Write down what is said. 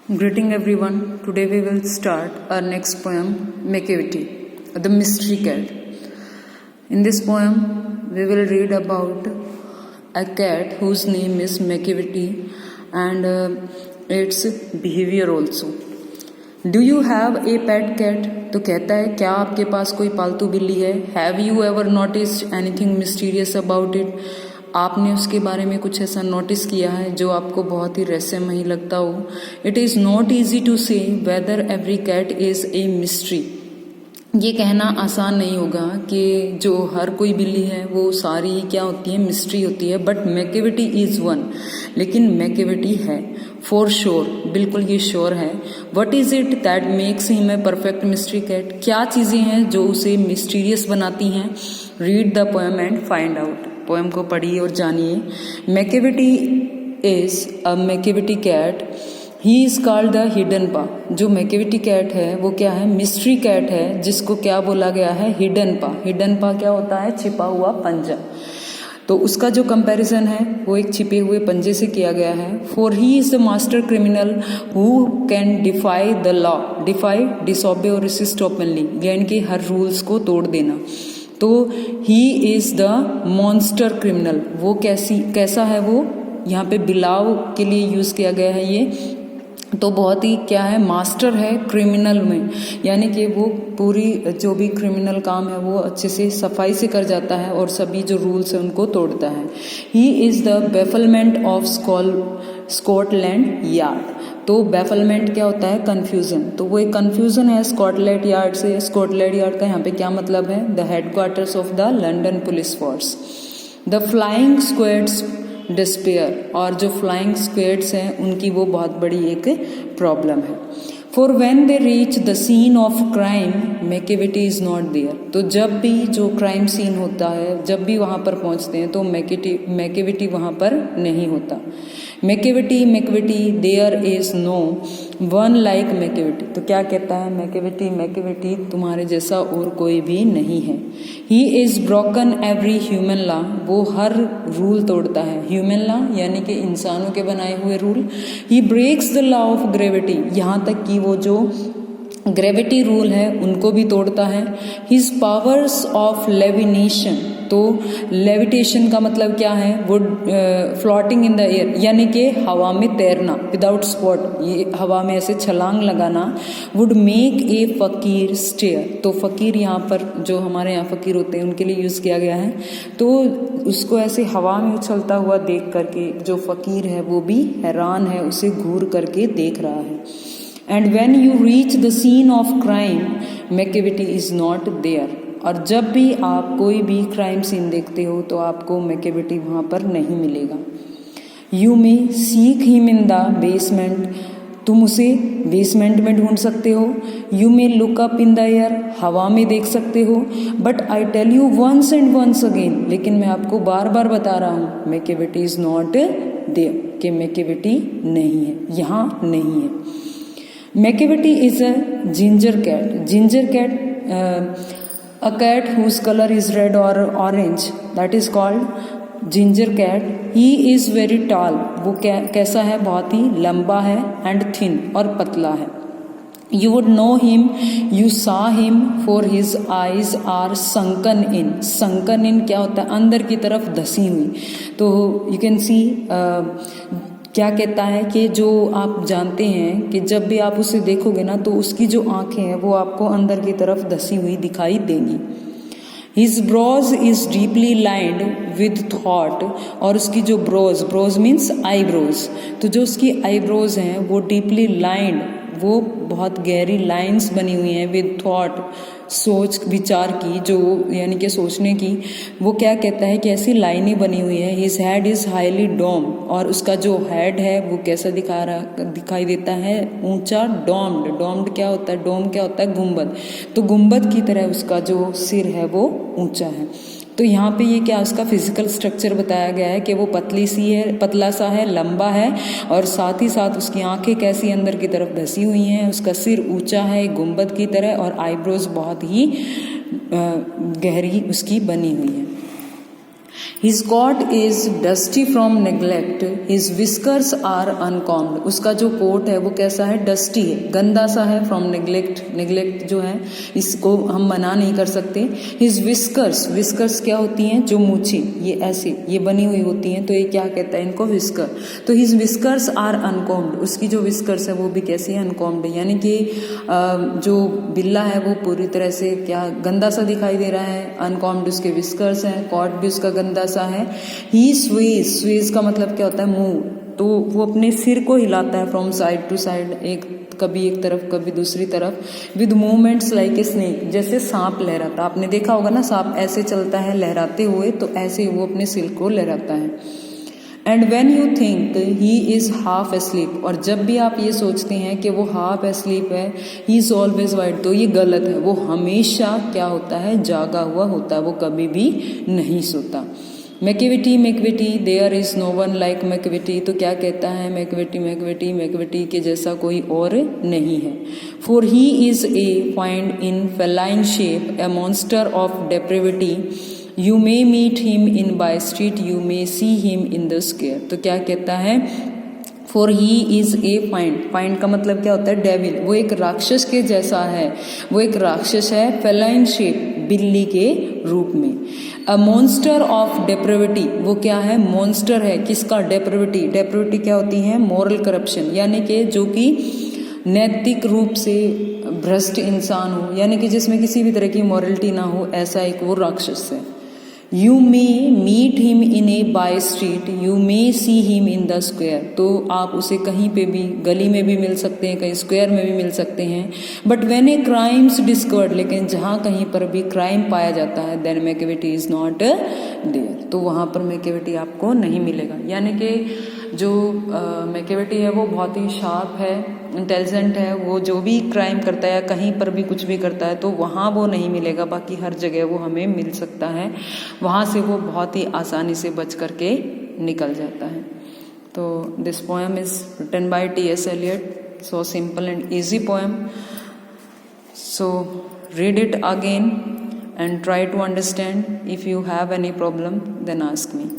Greeting everyone. Today we will start our next poem, Macavity, the Mystery Cat. In this poem, we will read about a cat whose name is Macavity and its behavior also. Do you have a pet cat? तो कहता है क्या आपके पास कोई पालतू बिल्ली है? Have you ever noticed anything mysterious about it? आपने उसके बारे में कुछ ऐसा नोटिस किया है जो आपको बहुत ही रहस्यमयी लगता हो? It is not easy to say whether every cat is a mystery. ये कहना आसान नहीं होगा कि जो हर कोई बिल्ली है वो सारी क्या होती है, मिस्ट्री होती है. But Macavity is one. लेकिन मैकेविटी है फॉर श्योर, बिल्कुल ये श्योर है. What is it that makes him a perfect mystery cat? क्या चीज़ें हैं जो उसे मिस्टीरियस बनाती हैं? Read the poem and find out. Poem को पढ़िए और जानिए. Macavity is a Macavity cat. He is called the hidden paw. जो मैकेविटी कैट है वो क्या है? मिस्ट्री कैट है, जिसको क्या बोला गया है? हिडन पा. हिडन पा क्या होता है? छिपा हुआ पंजा. तो उसका जो कंपैरिजन है वो एक छिपे हुए पंजे से किया गया है. For he is the master criminal who can defy the law. Defy, disobey और रेसिस्ट ओपनली, यानी कि हर रूल्स को तोड़ देना. तो ही इज द मॉन्स्टर क्रिमिनल. वो कैसा है? वो यहाँ पे बिलाव के लिए यूज किया गया है ये. तो बहुत ही क्या है? मास्टर है क्रिमिनल में, यानी कि वो पूरी जो भी क्रिमिनल काम है वो अच्छे से सफाई से कर जाता है और सभी जो रूल्स है उनको तोड़ता है. He is the bafflement of Scotland Yard. तो बेफलमेंट क्या होता है? कंफ्यूजन. तो वो एक कंफ्यूजन है स्कॉटलैंड यार्ड से. स्कॉटलैंड यार्ड का यहाँ पे क्या मतलब है? The headquarters of the London police force. The flying squads despair. और जो फ्लाइंग स्क्वाड्स हैं उनकी वो बहुत बड़ी एक प्रॉब्लम है. For when they reach the scene of crime Macavity is not there. तो जब भी जो क्राइम सीन होता है, जब भी वहाँ पर पहुँचते हैं तो मैकेविटी वहाँ पर नहीं होता. Macavity there is no one like Macavity. तो क्या कहता है? मैकेविटी तुम्हारे जैसा और कोई भी नहीं है. He is broken every human law. वो हर रूल तोड़ता है. ह्यूमन लॉ यानी कि इंसानों के बनाए हुए rule. He breaks the law of gravity. यहाँ तक कि वो जो ग्रेविटी रूल है उनको भी तोड़ता है. His powers of levitation. तो लेविटेशन का मतलब क्या है? वो फ्लोटिंग इन द एयर, यानी कि हवा में तैरना विदाउट स्पॉट, ये हवा में ऐसे छलांग लगाना. वुड मेक ए फकीर स्टेयर. तो फकीर यहाँ पर जो हमारे यहाँ फकीर होते हैं उनके लिए यूज़ किया गया है. तो उसको ऐसे हवा में उछलता हुआ देख करके जो फकीर है वो भी हैरान है, उसे घूर करके देख रहा है. And when you reach the scene of crime Macavity is not there. और जब भी आप कोई भी क्राइम सीन देखते हो तो आपको मैकेविटी वहाँ पर नहीं मिलेगा. You may seek him in the basement. तुम उसे बेसमेंट में ढूंढ सकते हो. You may look up in the air. हवा में देख सकते हो. But I tell you once and once again. लेकिन मैं आपको बार बार बता रहा हूँ मैकेविटी इज नॉट देयर, कि मैकेविटी नहीं है, यहाँ नहीं है. Macavity is a ginger cat. Ginger cat a cat whose color is red or orange, that is called ginger cat. He is very tall. वो कैसा है? बहुत ही लंबा है. and thin, और पतला है. You would know him, you saw him, for his eyes are sunken in. sunken in क्या होता है? अंदर की तरफ धसी हुई. तो you can see क्या कहता है कि जो आप जानते हैं कि जब भी आप उसे देखोगे ना तो उसकी जो आंखें हैं वो आपको अंदर की तरफ धसी हुई दिखाई देंगी. His brows is deeply lined with thought. और उसकी जो ब्रोज मीन्स आईब्रोज. तो जो उसकी आईब्रोज हैं वो डीपली लाइंड, वो बहुत गहरी लाइंस बनी हुई हैं. विद थॉट, सोच विचार की, जो यानी कि सोचने की. वो क्या कहता है कि ऐसी लाइनें बनी हुई है. हिज हेड इज हाईली डोम. और उसका जो हेड है वो कैसा दिखाई देता है? ऊंचा, डोम्ड. डोम्ड क्या होता है? डोम क्या होता है? गुंबद. तो गुंबद की तरह उसका जो सिर है वो ऊंचा है. तो यहाँ पे ये क्या उसका फिजिकल स्ट्रक्चर बताया गया है कि वो पतली सी है, पतला सा है, लंबा है, और साथ ही साथ उसकी आंखें कैसी अंदर की तरफ धसी हुई हैं. उसका सिर ऊंचा है गुंबद की तरह, और आईब्रोज बहुत ही गहरी उसकी बनी हुई है. His coat is dusty from neglect. His whiskers are uncombed. उसका जो कोट है वो कैसा है? डस्टी है, गंदा सा है. फ्रॉम नेग्लेक्ट, नेग्लेक्ट जो है इसको हम मना नहीं कर सकते. His whiskers, whiskers क्या होती हैं? जो मूछी, ये ऐसी ये बनी हुई होती हैं, तो ये क्या कहता है इनको? whisker. तो his whiskers are uncombed. उसकी जो whiskers है वो भी कैसी है? uncombed. यानी कि जो बिल्ला है वो पूरी तरह से क्या गंदा सा दिखाई दे रहा है. uncombed उसके whiskers हैं, कोट भी उसका गंदा सा है. ही स्वेज, स्वेज का मतलब क्या होता है? मूव. तो वो अपने सिर को हिलाता है फ्रॉम साइड टू साइड, कभी एक तरफ कभी दूसरी तरफ. With movements like a snake, जैसे सांप लहराता. आपने देखा होगा ना, सांप ऐसे चलता है लहराते हुए, तो ऐसे ही वो अपने सिर को लहराता है. And when you think he is half asleep, और जब भी आप ये सोचते हैं कि वो हाफ एस्लीप है, ही इज ऑलवेज वाइड, तो ये गलत है. वो हमेशा क्या होता है? जागा हुआ होता है, वो कभी भी नहीं सोता. Macavity, Macavity, there is no one like Macavity. तो क्या कहता है? मैकविटी, मैकविटी, मैकविटी के जैसा कोई और नहीं है. For he is a fiend in feline shape, a monster of depravity. You may meet him in by street, you may see him in the square. तो क्या कहता है? For he is a fiend, fiend का मतलब क्या होता है? Devil. वो एक राक्षस के जैसा है, वो एक राक्षस है. फेलाइन शेप, बिल्ली के रूप में. अ मॉन्स्टर ऑफ डेप्रेविटी, वो क्या है? मॉन्स्टर है. किसका? डेप्रेविटी. डेप्रेविटी क्या होती है? मॉरल करप्शन, यानी कि जो कि नैतिक रूप से भ्रष्ट इंसान हो, यानी कि जिसमें किसी भी तरह की मॉरलिटी ना हो, ऐसा एक वो राक्षस है. You may meet him in a by street, you may see him in the square. तो आप उसे कहीं पे भी, गली में भी मिल सकते हैं, कहीं स्क्वायर में भी मिल सकते हैं. But when a crime's discovered, लेकिन जहाँ कहीं पर भी क्राइम पाया जाता है, then Macavity is not there. तो वहाँ पर मैकेविटी आपको नहीं मिलेगा. यानी कि जो मैकेविटी है वो बहुत ही शार्प है, इंटेलिजेंट है. वो जो भी क्राइम करता है या कहीं पर भी कुछ भी करता है तो वहाँ वो नहीं मिलेगा, बाकी हर जगह वो हमें मिल सकता है. वहाँ से वो बहुत ही आसानी से बच करके निकल जाता है. तो this poem is written by T.S. Eliot. So simple and easy poem. So read it again and try to understand. If you have any problem, then ask me.